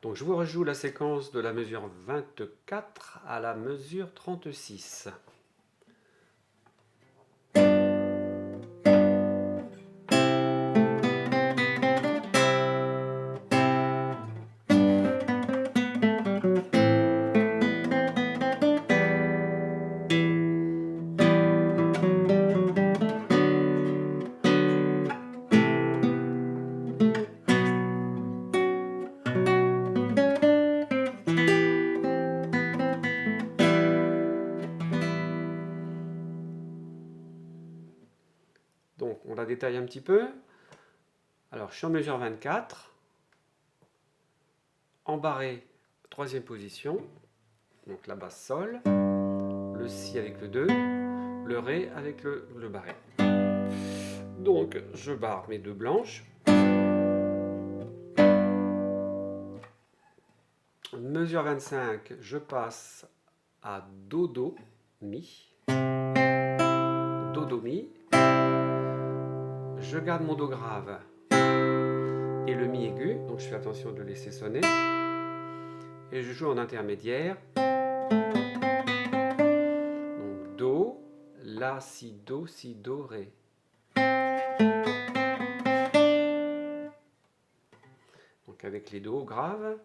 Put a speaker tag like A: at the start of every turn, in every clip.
A: Donc je vous rejoue la séquence de la mesure 24 à la mesure 36. Donc on la détaille un petit peu. Alors je suis en mesure 24, en barré, troisième position, donc la basse sol, le si avec le 2, le ré avec le barré. Donc je barre mes deux blanches. Mesure 25, je passe à do, do, mi. Do, do, mi. Je garde mon do grave et le mi aigu, donc je fais attention de le laisser sonner. Et je joue en intermédiaire. Donc do, la, si, do, ré. Donc avec les do graves.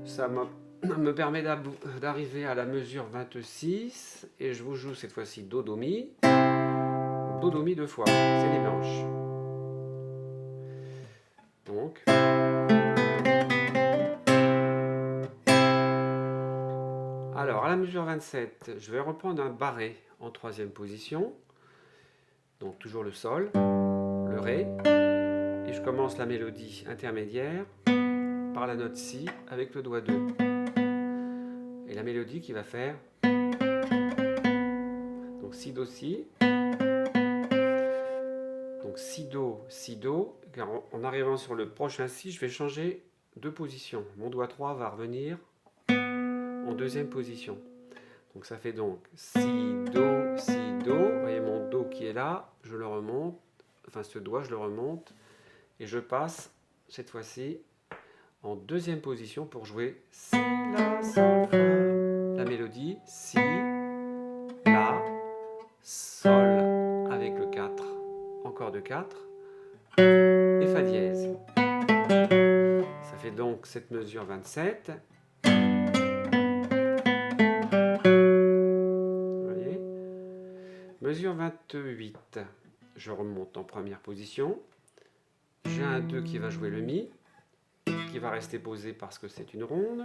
A: Ça me permet d'arriver à la mesure 26 et je vous joue cette fois-ci do, do, mi. Do, do, mi deux fois, c'est les blanches. Donc alors à la mesure 27, je vais reprendre un barré en troisième position. Donc toujours le sol, le ré, et je commence la mélodie intermédiaire par la note si avec le doigt 2. Et la mélodie qui va faire donc si do si. Donc si do, car en arrivant sur le prochain si, je vais changer de position. Mon doigt 3 va revenir en deuxième position. Donc ça fait donc si do. Vous voyez mon do qui est là, je le remonte, enfin ce doigt je le remonte et je passe cette fois-ci en deuxième position pour jouer si, la, sol, fa. La mélodie si, la, sol avec le 4, encore de 4 et fa dièse. Ça fait donc cette mesure 27. Vous voyez ? Mesure 28. Je remonte en première position. J'ai un 2 qui va jouer le mi, qui va rester posé parce que c'est une ronde.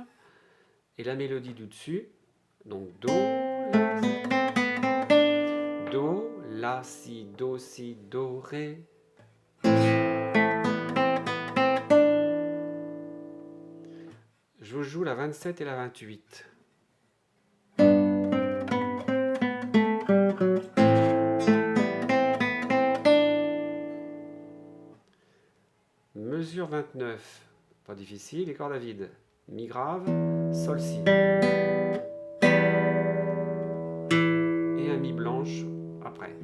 A: Et la mélodie du dessus, donc do, la, si, do, ré. Je vous joue la 27 et la 28. Mesure 29, pas difficile, les cordes à vide. Mi grave, sol si. Et un mi blanche après.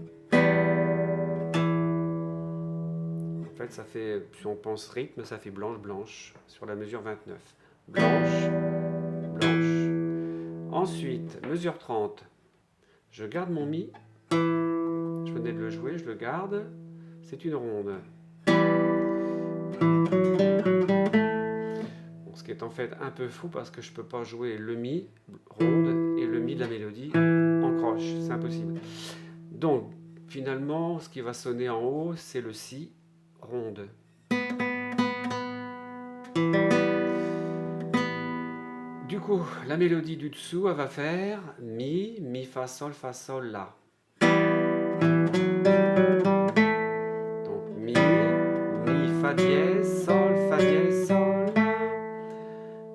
A: En fait, ça fait, si on pense rythme, ça fait blanche, blanche sur la mesure 29. Blanche, blanche. Ensuite, mesure 30. Je garde mon mi. Je venais de le jouer, je le garde. C'est une ronde. Bon, ce qui est en fait un peu fou parce que je ne peux pas jouer le mi ronde et le mi de la mélodie en croche. C'est impossible. Donc, finalement, ce qui va sonner en haut, c'est le si ronde. Du coup, la mélodie du dessous, elle va faire mi, mi, fa, sol, la. Donc mi, fa dièse, sol, la.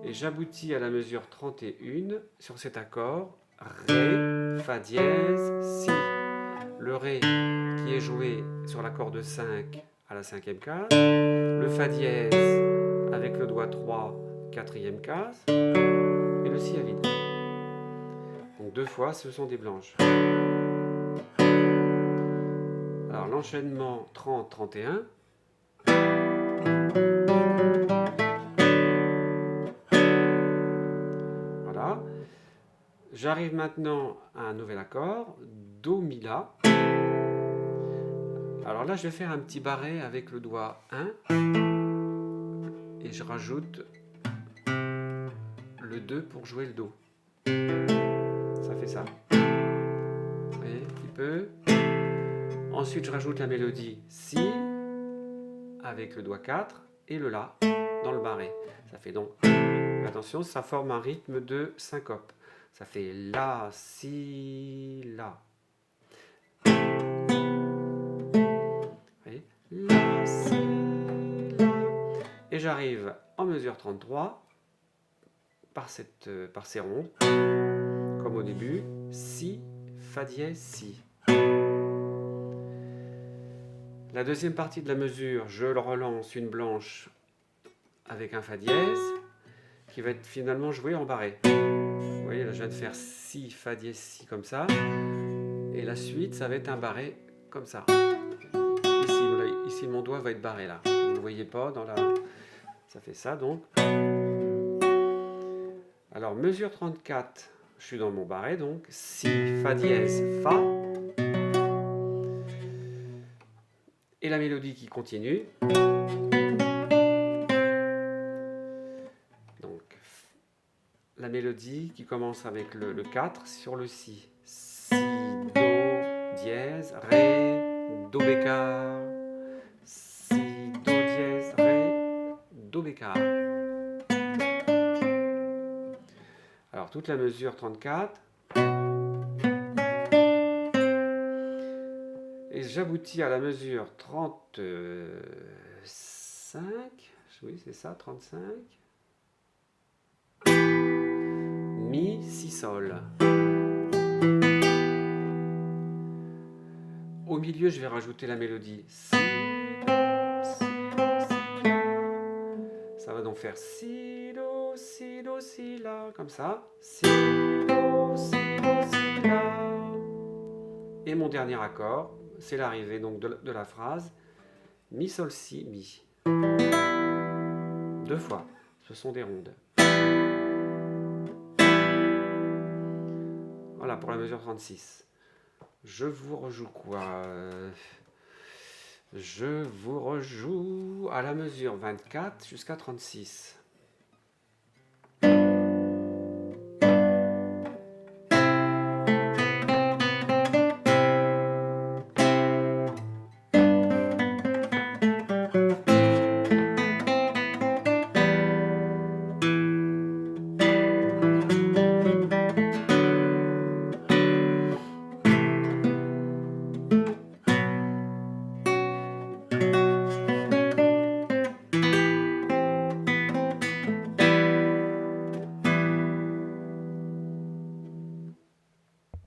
A: Et j'aboutis à la mesure 31 sur cet accord, ré, fa dièse, si. Le ré qui est joué sur la corde 5 à la 5e case, le fa dièse avec le doigt 3, 4e case, et le si à vide. Donc deux fois, ce sont des blanches. Alors l'enchaînement 30-31. J'arrive maintenant à un nouvel accord, Do, Mi, La. Alors là, je vais faire un petit barré avec le doigt 1 et je rajoute le 2 pour jouer le Do. Ça fait ça. Vous voyez, un petit peu. Ensuite, je rajoute la mélodie Si avec le doigt 4 et le La dans le barré. Ça fait donc, attention, ça forme un rythme de syncope. Ça fait La, Si, La. Vous voyez, La, Si, La. Et j'arrive en mesure 33 par ces rondes, comme au début, Si, Fa dièse, Si. La deuxième partie de la mesure, je le relance une blanche avec un Fa dièse qui va être finalement joué en barré. Vous voyez, là je viens de faire Si, Fa dièse, Si comme ça. Et la suite, ça va être un barré comme ça. Ici mon doigt va être barré là. Vous ne le voyez pas dans la... Ça fait ça donc. Alors mesure 34, je suis dans mon barré donc. Si, Fa dièse, Fa. Et la mélodie qui continue. Donc la mélodie qui commence avec le 4 sur le Si. Si, Do, dièse, Ré, Do bécard. Si, Do dièse, Ré, Do bécard. Alors toute la mesure 34. Et j'aboutis à la mesure 35. Oui, c'est ça, 35. Mi, Si, Sol. Au milieu, je vais rajouter la mélodie Si, Si, Si, La. Ça va donc faire Si, Do, Si, Do, Si, La, comme ça. Si, Do, Si, Do, Si, La. Et mon dernier accord, c'est l'arrivée donc de la phrase Mi, Sol, Si, Mi. 2 fois. Ce sont des rondes. Voilà pour la mesure 36. Je vous rejoue quoi? Je vous rejoue à la mesure 24 jusqu'à 36.